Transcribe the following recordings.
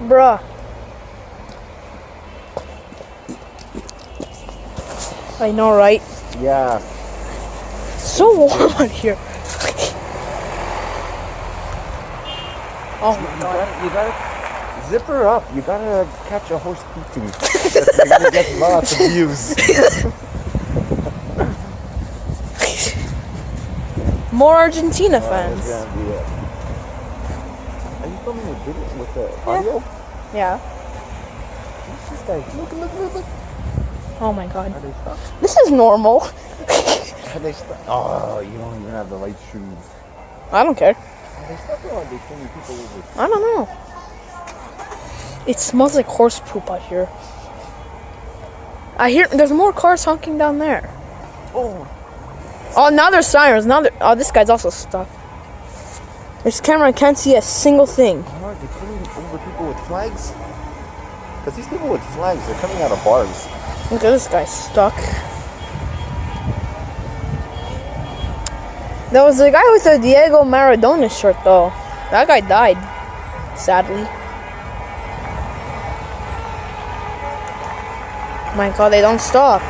Bruh. I know, right? Yeah. It's so warm out here. Oh my god. You gotta zip her up. You gotta catch a horse pooping. You're gonna get lots of views. More Argentina fans. Are you filming with video with the audio? Yeah. What's this guy? Look. Oh my god. Are they stuck? This is normal. Are they stuck? Oh, you don't even have the right shoes. I don't care. Are they stuck or are they pulling people over? I don't know. It smells like horse poop out here. I hear there's more cars honking down there. Oh, now there's sirens. Oh, this guy's also stuck. This camera, I can't see a single thing. Are they pulling over people with flags? Because these people with flags, they're coming out of bars. Look at this guy stuck. There was a guy with a Diego Maradona shirt though. That guy died, sadly. My god, they don't stop.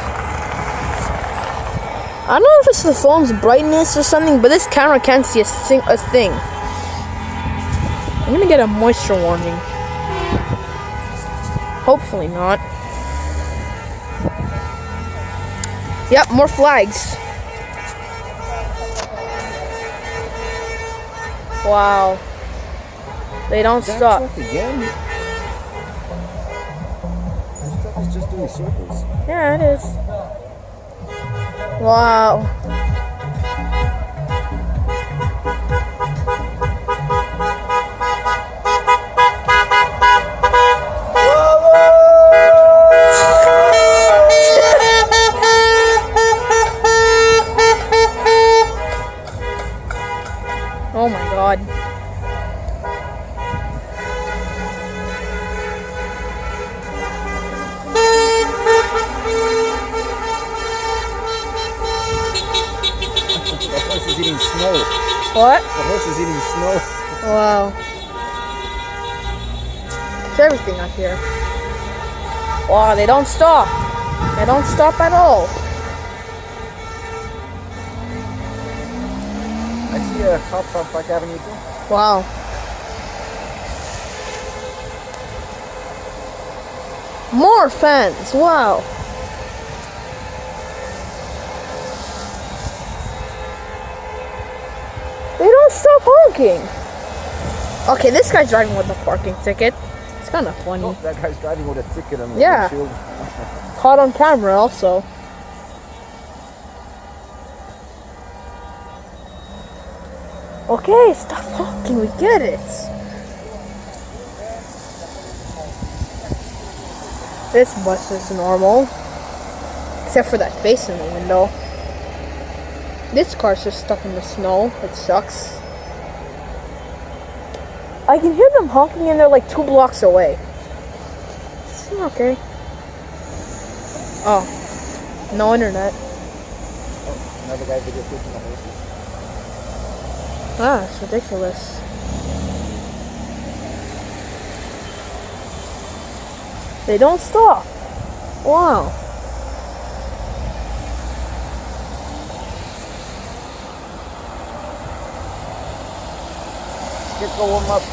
I don't know if it's the phone's brightness or something, but this camera can't see a thing. I'm gonna get a moisture warning. Hopefully not. Yep, more flags. Wow. They don't stop. Truck again? This truck is just doing circles. Yeah, it is. Wow. Oh my god. The horse is eating snow. What? The horse is eating snow. Wow. It's everything out here. Wow, they don't stop. They don't stop at all. I see a cop on Park Avenue too. Wow. More fans. Wow. They don't stop honking. Okay, this guy's driving with a parking ticket. It's kind of funny. Oh, that guy's driving with a ticket on the Yeah. windshield. Caught on camera also. Okay, stop honking. We get it. This bus is normal. Except for that face in the window. This car's just stuck in the snow. It sucks. I can hear them honking and they're like 2 blocks away. It's okay. Oh. No internet. Oh, another guy video clipping the horses. Ah, it's ridiculous. They don't stop. Wow. Get the warm up.